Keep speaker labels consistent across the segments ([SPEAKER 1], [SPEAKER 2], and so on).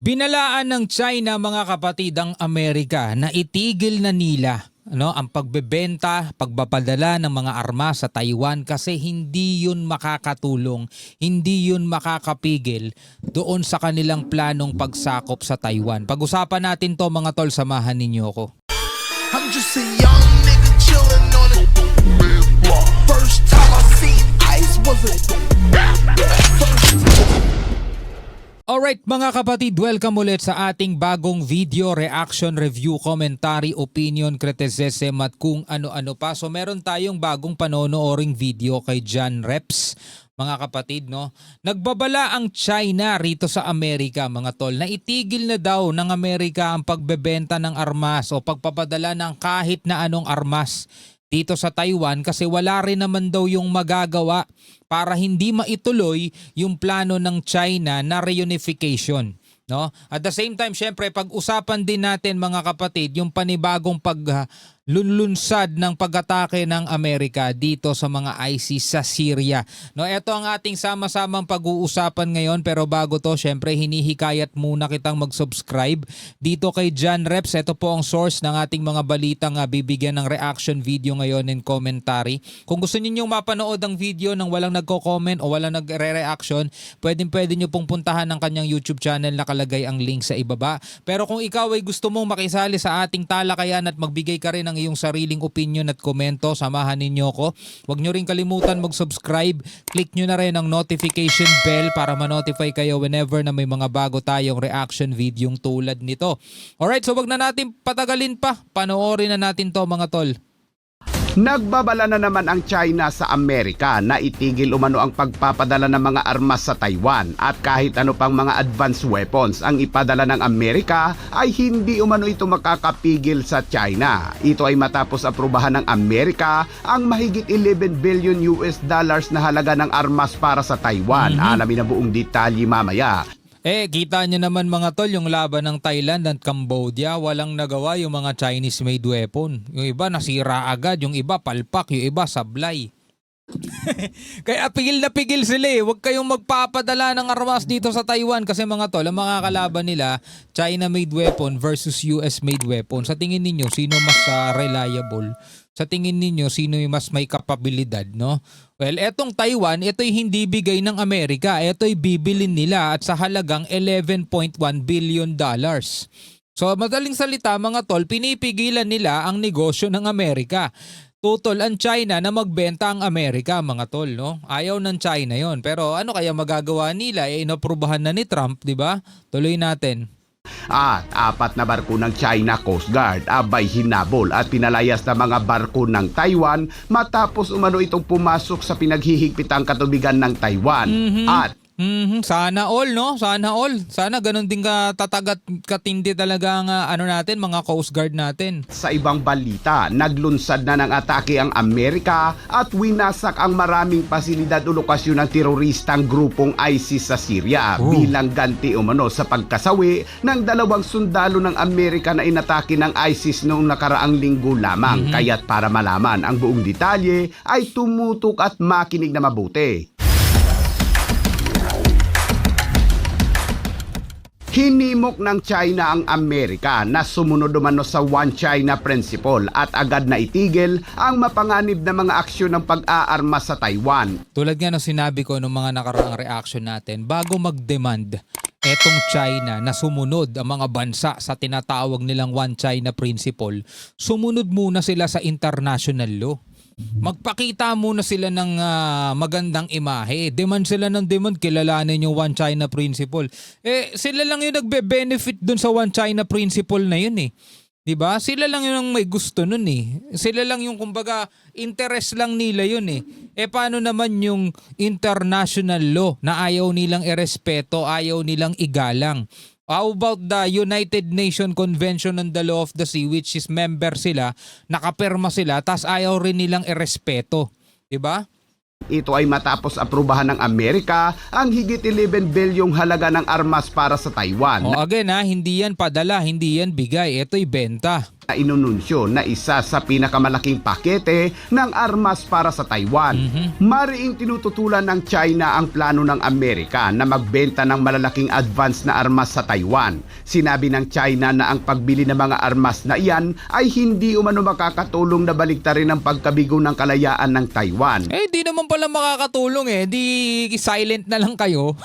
[SPEAKER 1] Binalaan ng China mga kapatid ang Amerika na itigil na nila ang pagbebenta, pagpapadala ng mga armas sa Taiwan kasi hindi yun makakatulong, hindi yun makakapigil doon sa kanilang planong pagsakop sa Taiwan. Pag-usapan natin to mga tol, samahan ninyo ko.
[SPEAKER 2] I'm just a young nigga chillin' on it. First time I seen ice was a
[SPEAKER 1] Alright mga kapatid, welcome ulit sa ating bagong video, reaction, review, commentary, opinion, criticism at kung ano-ano pa. So meron tayong bagong panonooring video kay John Reps. Mga kapatid, nagbabala ang China rito sa Amerika mga tol na itigil na daw ng Amerika ang pagbebenta ng armas o pagpapadala ng kahit na anong armas dito sa Taiwan kasi wala rin naman daw yung magagawa para hindi maituloy yung plano ng China na reunification. At the same time, syempre, pag-usapan din natin mga kapatid yung panibagong paglulunsad ng pag-atake ng Amerika dito sa mga ISIS sa Syria. Ito ang ating sama-samang pag-uusapan ngayon, pero bago to, syempre, hinihikayat muna kitang mag-subscribe dito kay John Reps. Ito po ang source ng ating mga balitang bibigyan ng reaction video ngayon and commentary. Kung gusto niyo mapanood ang video nang walang nagko-comment o walang nagre-reaction, pwede nyo pong puntahan ng kanyang YouTube channel na nakalagay ang link sa ibaba. Pero kung ikaw ay gusto mong makisali sa ating talakayan at magbigay ka rin ng iyong sariling opinion at komento, samahan ninyo ko. Huwag nyo rin kalimutan mag-subscribe. Click nyo na rin ang notification bell para ma-notify kayo whenever na may mga bago tayong reaction video tulad nito. Alright, so wag na natin patagalin pa. Panoorin na natin to mga tol.
[SPEAKER 3] Nagbabala na naman ang China sa Amerika na itigil umano ang pagpapadala ng mga armas sa Taiwan at kahit ano pang mga advanced weapons ang ipadala ng Amerika ay hindi umano ito makakapigil sa China. Ito ay matapos aprubahan ng Amerika ang mahigit 11 billion US dollars na halaga ng armas para sa Taiwan. Alamin na buong detalye mamaya.
[SPEAKER 1] Kita nyo naman mga tol, yung laban ng Thailand at Cambodia, walang nagawa yung mga Chinese-made weapon. Yung iba nasira agad, yung iba palpak, yung iba sablay. Kaya pigil na pigil sila Huwag kayong magpapadala ng armas dito sa Taiwan kasi mga tol, ang mga kalaban nila, China-made weapon versus US-made weapon. Sa tingin ninyo, sino mas reliable? Sa tingin ninyo, sino yung mas may kapabilidad, Well, etong Taiwan, ito'y hindi bigay ng Amerika. Ito'y bibilin nila at sa halagang 11.1 billion dollars. So, madaling salita mga tol, pinipigilan nila ang negosyo ng Amerika. Tutol ang China na magbenta ang Amerika mga tol, Ayaw ng China yon. Pero ano kaya magagawa nila? Inaprubahan na ni Trump, di ba? Tuloy natin.
[SPEAKER 3] At 4 na barko ng China Coast Guard abay hinabol at pinalayas na mga barko ng Taiwan matapos umano itong pumasok sa pinaghihigpitang katubigan ng Taiwan. At
[SPEAKER 1] Sana all, Sana all. Sana ganun din katatag at katindi talaga ang natin, mga Coast Guard natin.
[SPEAKER 3] Sa ibang balita, naglunsad na ng atake ang Amerika at winasak ang maraming pasilidad o lokasyon ng teroristang grupong ISIS sa Syria bilang ganti umano sa pagkasawi ng 2 sundalo ng Amerika na inatake ng ISIS noong nakaraang linggo lamang. Kaya't para malaman ang buong detalye ay tumutok at makinig na mabuti. Hinimok ng China ang Amerika na sumunod umano sa One China Principle at agad na itigil ang mapanganib na mga aksyon ng pag-aarma sa Taiwan.
[SPEAKER 1] Tulad nga ng sinabi ko nung mga nakaraang reaction natin, bago mag-demand etong China na sumunod ang mga bansa sa tinatawag nilang One China Principle, sumunod muna sila sa international law. Magpakita muna sila ng magandang imahe. Demand sila ng demand, kilalanin yung One China Principle. Sila lang yung nagbe-benefit dun sa One China Principle na yun Diba? Sila lang yung may gusto nun Sila lang yung kumbaga interest lang nila yun paano naman yung international law na ayaw nilang irespeto, ayaw nilang igalang? How about the United Nations Convention on the Law of the Sea, which is member sila, nakapirma sila, tas ayaw rin nilang irespeto. Diba?
[SPEAKER 3] Ito ay matapos aprubahan ng Amerika ang higit 11 bilyong halaga ng armas para sa Taiwan.
[SPEAKER 1] Again hindi yan padala, hindi yan bigay, ito'y benta.
[SPEAKER 3] na inununsyo na isa sa pinakamalaking pakete ng armas para sa Taiwan. Mariing tinututulan ng China ang plano ng Amerika na magbenta ng malalaking advance na armas sa Taiwan. Sinabi ng China na ang pagbili ng mga armas na iyan ay hindi umano makakatulong na baliktarin ang pagkabigo ng kalayaan ng Taiwan.
[SPEAKER 1] Di naman pala makakatulong di silent na lang kayo.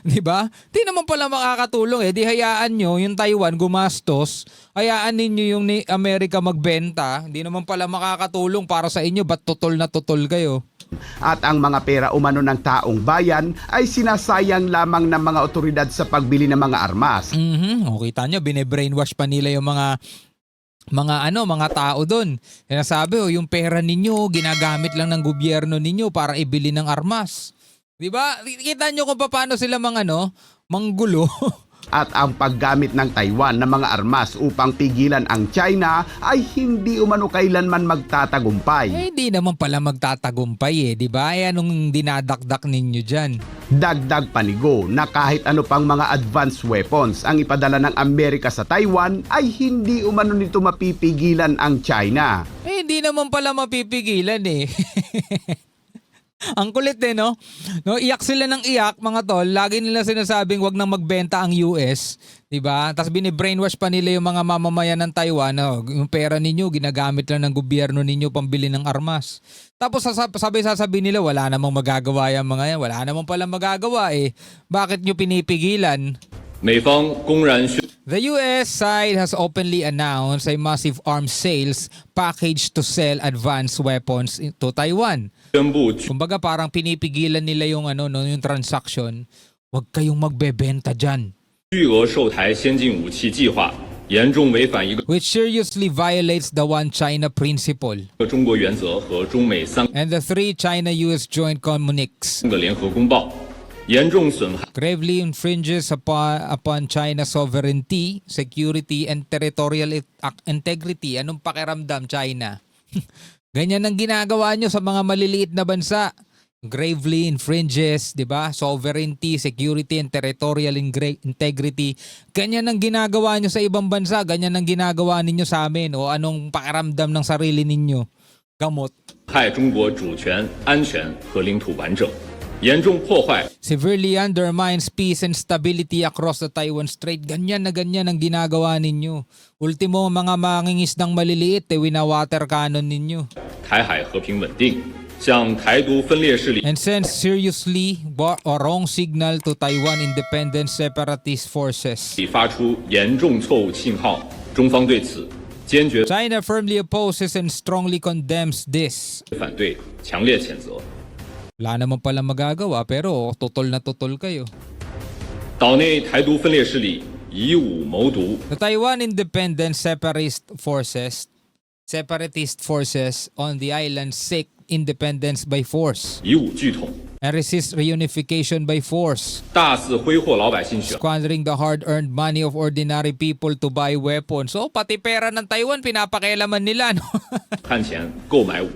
[SPEAKER 1] Di ba? Di naman pala makakatulong di hayaan nyo yung Taiwan gumastos, hayaan ninyo yung Amerika magbenta, di naman pala makakatulong para sa inyo, ba't tutol na tutol kayo?
[SPEAKER 3] At ang mga pera umano ng taong bayan ay sinasayang lamang ng mga otoridad sa pagbili ng mga armas.
[SPEAKER 1] O kita nyo, bine-brainwash pa nila yung mga tao doon. Sinasabi, yung pera ninyo ginagamit lang ng gobyerno ninyo para ibili ng armas. 'Di ba? Kita nyo kung paano sila manggulo.
[SPEAKER 3] At ang paggamit ng Taiwan ng mga armas upang pigilan ang China ay hindi umano kailanman magtatagumpay.
[SPEAKER 1] Hindi naman pala magtatagumpay di ba? Anong dinadakdak ninyo dyan?
[SPEAKER 3] Dagdag panigo na kahit ano pang mga advanced weapons ang ipadala ng Amerika sa Taiwan ay hindi umano nito mapipigilan ang China.
[SPEAKER 1] Hindi naman pala mapipigilan Ang kulit no? Iyak sila ng iyak mga tol. Lagi nila sinasabing wag nang magbenta ang US, 'di ba? Tapos bini-brainwash pa nila yung mga mamamayan ng Taiwan, yung pera ninyo ginagamit lang ng gobyerno ninyo pambili ng armas. Tapos sasabihin nila wala namang magagawa yung mga yan. Wala namang pala magagawa Bakit nyo pinipigilan? The US side has openly announced a massive arms sales package to sell advanced weapons to Taiwan. Kumbaga parang pinipigilan nila yung yung transaction. Huwag kayong magbebenta dyan. Which seriously violates the One China principle and the three China-US joint communiques. Gravely infringes upon China's sovereignty, security, and territorial integrity. Anong pakiramdam, China? Ganyan ang ginagawa nyo sa mga maliliit na bansa. Gravely infringes, di ba? Sovereignty, security, and territorial integrity. Ganyan ang ginagawa nyo sa ibang bansa. Ganyan ang ginagawa ninyo sa amin. O anong pakiramdam ng sarili ninyo? Gamot. Severely undermines peace and stability across the Taiwan Strait. Ganyan ang ginagawa ninyo. Ultimo, mga mangingisdang maliliit, wina-water cannon ninyo. And sends seriously or wrong signal to Taiwan independent separatist forces. China firmly opposes and strongly condemns this. Wala naman pala magagawa pero tutol na tutol kayo. The Taiwan Independent Separatist forces on the island seek independence by force and resist reunification by force, squandering the hard-earned money of ordinary people to buy weapons. So pati pera ng Taiwan pinapakialaman nila, no?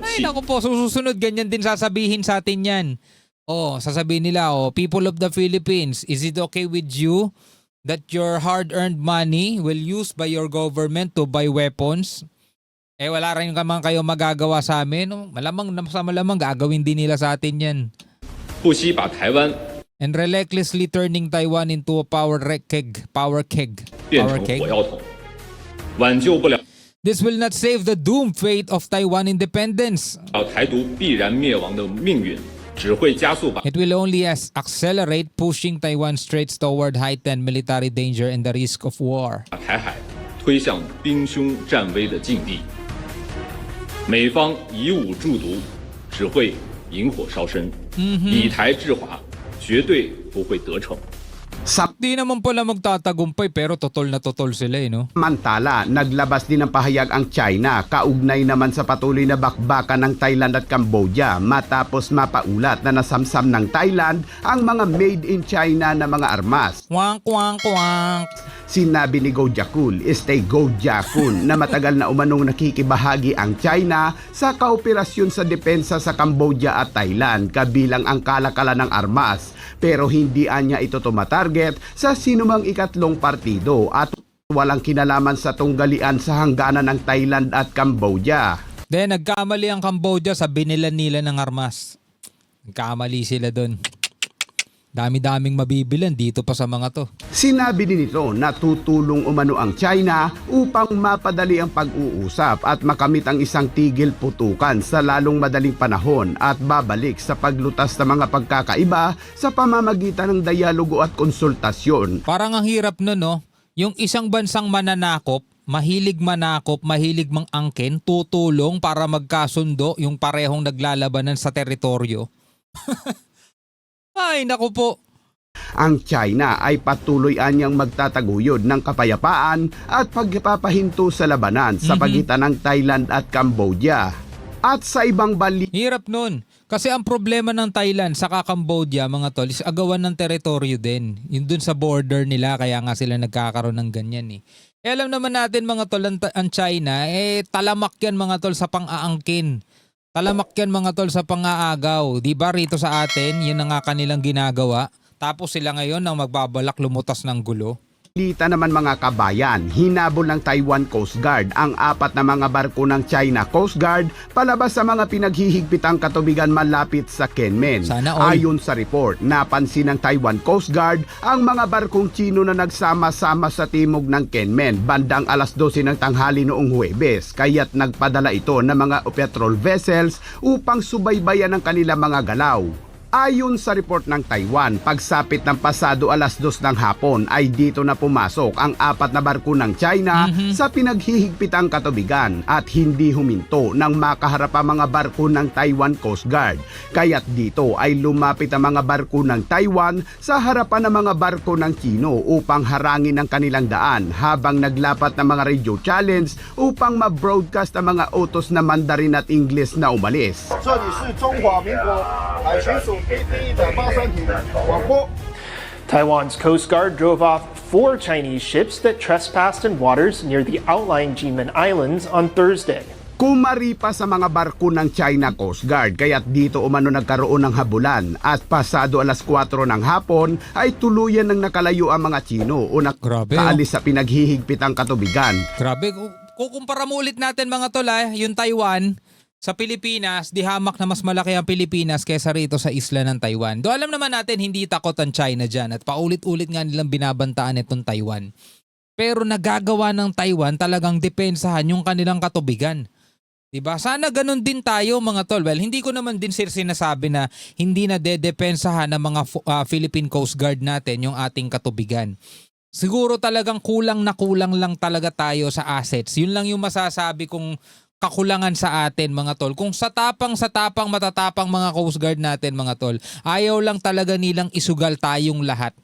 [SPEAKER 1] Ay naku po, susunod ganyan din sasabihin sa atin yan. Sasabihin nila, people of the Philippines, is it okay with you that your hard-earned money will used by your government to buy weapons? Wala rin naman kayo magagawa sa amin. Malamang gagawin din nila sa atin yan. And relentlessly turning Taiwan into a power keg. This will not save the doomed fate of Taiwan independence. It will only accelerate pushing Taiwan Straits toward heightened military danger and the risk of war.
[SPEAKER 4] 美方以武助独，只会引火烧身；以台制华，绝对不会得逞。
[SPEAKER 1] Di naman pala magtatagumpay pero totol na totol sila no?
[SPEAKER 3] Mantala, naglabas din ng pahayag ang China kaugnay naman sa patuloy na bakbakan ng Thailand at Cambodia matapos mapaulat na nasamsam ng Thailand ang mga made in China na mga armas.
[SPEAKER 1] Wank, wank, wank.
[SPEAKER 3] Sinabi ni Goh Jakul, Goh Jakun, na matagal na umanong nakikibahagi ang China sa kaoperasyon sa depensa sa Cambodia at Thailand kabilang ang kalakalan ng armas pero hindi anya ito tumatarget sa sinumang ikatlong partido at walang kinalaman sa tunggalian sa hangganan ng Thailand at Cambodia.
[SPEAKER 1] Then nagkamali ang Cambodia sa binilan nila ng armas. Nagkamali sila doon. Dami-daming mabibilan dito pa sa mga to.
[SPEAKER 3] Sinabi din nito na tutulong umano ang China upang mapadali ang pag-uusap at makamit ang isang tigil putukan sa lalong madaling panahon at babalik sa paglutas ng mga pagkakaiba sa pamamagitan ng dialogo at konsultasyon.
[SPEAKER 1] Parang ang hirap nun, no? Yung isang bansang mananakop, mahilig manakop, mahilig mang-angkin, tutulong para magkasundo yung parehong naglalabanan sa teritoryo. Ay, naku po.
[SPEAKER 3] Ang China ay patuloy anyang magtataguyod ng kapayapaan at pagpapahinto sa labanan sa pagitan ng Thailand at Cambodia. At sa ibang
[SPEAKER 1] Hirap nun. Kasi ang problema ng Thailand sa Cambodia, mga tol, is agawan ng teritoryo din. Yun dun sa border nila, kaya nga sila nagkakaroon ng ganyan eh. Alam naman natin mga tol, ang China, talamak yan mga tol sa pang-aangkin. Talamak yan mga tol sa pang-aagaw. Diba rito sa atin, yun na nga kanilang ginagawa. Tapos sila ngayon ang magbabalak lumutas ng gulo.
[SPEAKER 3] Balita naman mga kabayan, hinabol ng Taiwan Coast Guard ang 4 na mga barko ng China Coast Guard palabas sa mga pinaghihigpitang katubigan malapit sa Kinmen.
[SPEAKER 1] Sana all.
[SPEAKER 3] Ayon sa report, napansin ng Taiwan Coast Guard ang mga barkong Chino na nagsama-sama sa timog ng Kinmen bandang alas 12 ng tanghali noong Huwebes, kaya't nagpadala ito ng mga patrol vessels upang subaybayan ang kanilang mga galaw. Ayon sa report ng Taiwan, pagsapit ng pasado alas 2 ng hapon ay dito na pumasok ang 4 na barko ng China sa pinaghihigpitang katubigan at hindi huminto nang makaharap ang mga barko ng Taiwan Coast Guard. Kaya't dito ay lumapit ang mga barko ng Taiwan sa harapan ng mga barko ng Chino upang harangin ang kanilang daan habang naglapat ng mga radio challenge upang ma-broadcast ang mga utos na Mandarin at Ingles na umalis.
[SPEAKER 5] 这里是中华民国海巡署第1的八三艇广播。
[SPEAKER 6] Taiwan's Coast Guard drove off 4 Chinese ships that trespassed in waters near the outlying Jinmen Islands on Thursday.
[SPEAKER 3] Kumari pa sa mga barko ng China Coast Guard kaya't dito umano nagkaroon ng habulan at pasado alas 4 ng hapon ay tuluyan ng nakalayo ang mga Chino o
[SPEAKER 1] Grabe,
[SPEAKER 3] nakaalis sa pinaghihigpitang katubigan.
[SPEAKER 1] Grabe, kukumpara mo ulit natin mga tol, yung Taiwan sa Pilipinas, di hamak na mas malaki ang Pilipinas kaysa rito sa isla ng Taiwan. Do alam naman natin hindi takot ang China dyan at paulit-ulit nga nilang binabantaan itong Taiwan. Pero nagagawa ng Taiwan talagang depensahan yung kanilang katubigan. Diba? Sana ganun din tayo mga tol. Well, hindi ko naman din sinasabi na hindi na dedepensahan ng mga Philippine Coast Guard natin yung ating katubigan. Siguro talagang kulang lang talaga tayo sa assets. Yun lang yung masasabi kong kakulangan sa atin mga tol. Kung sa tapang matatapang mga Coast Guard natin mga tol, ayaw lang talaga nilang isugal tayong lahat.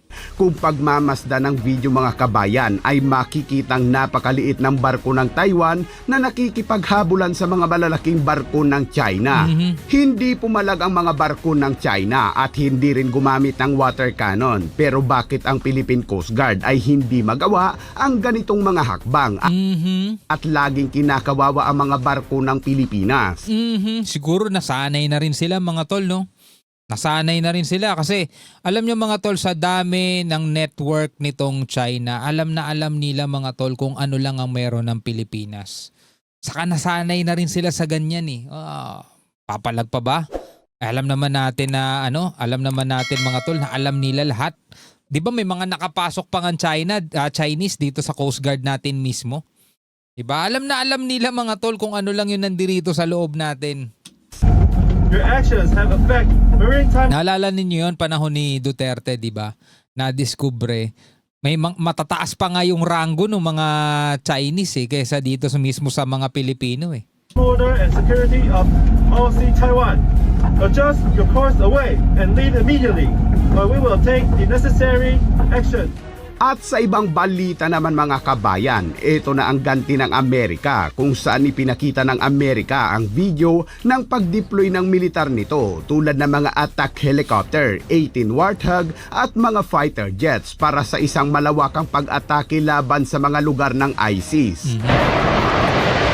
[SPEAKER 3] Kung pagmamasdan ng video mga kabayan ay makikitang napakaliit ng barko ng Taiwan na nakikipaghabulan sa mga malalaking barko ng China. Hindi pumalag ang mga barko ng China at hindi rin gumamit ng water cannon. Pero bakit ang Philippine Coast Guard ay hindi magawa ang ganitong mga hakbang at laging kinakawawa ang mga barko ng Pilipinas?
[SPEAKER 1] Siguro nasanay na rin sila mga tol, no? Nasanay na rin sila kasi alam nyo mga tol, sa dami ng network nitong China, alam nila mga tol kung ano lang ang meron ng Pilipinas. Saka nasanay na rin sila sa ganyan eh. Papalag pa ba? Alam naman natin mga tol na alam nila lahat. Di ba may mga nakapasok pa ng Chinese dito sa Coast Guard natin mismo? Di ba? Alam nila mga tol kung ano lang yung nandirito sa loob natin.
[SPEAKER 5] Your actions have affect maritime.
[SPEAKER 1] Naalala ninyo yun, panahon ni Duterte, di ba? Na-discover, may matataas pa nga yung ranggo ng mga Chinese kaysa dito mismo sa mga Pilipino eh.
[SPEAKER 5] Order and security of all sea Taiwan. Adjust your course away and leave immediately, or we will take the necessary action.
[SPEAKER 3] At sa ibang balita naman mga kabayan, ito na ang ganti ng Amerika kung saan ipinakita ng Amerika ang video ng pag-deploy ng militar nito tulad ng mga attack helicopter, 18 Warthog at mga fighter jets para sa isang malawakang pag-atake laban sa mga lugar ng ISIS.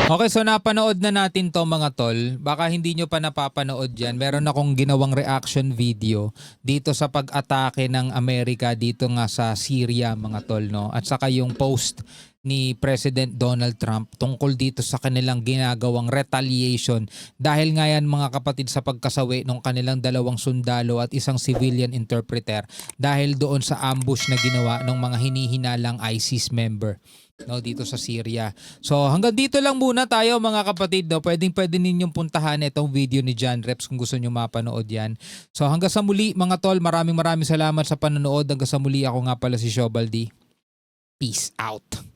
[SPEAKER 1] Okay, so napanood na natin to mga tol. Baka hindi nyo pa napapanood yan. Meron akong ginawang reaction video dito sa pag-atake ng Amerika dito nga sa Syria mga tol, no? At saka yung post ni President Donald Trump tungkol dito sa kanilang ginagawang retaliation dahil nga yan mga kapatid sa pagkasawi ng kanilang 2 sundalo at isang civilian interpreter dahil doon sa ambush na ginawa ng mga hinihinalang ISIS member, no, dito sa Syria. So hanggang dito lang muna tayo mga kapatid, no. Pwede ninyong puntahan itong video ni John Reps kung gusto nyo mapanood yan. So hanggang sa muli mga tol, maraming salamat sa panonood. Hanggang sa muli, ako nga pala si Shobaldi. Peace out.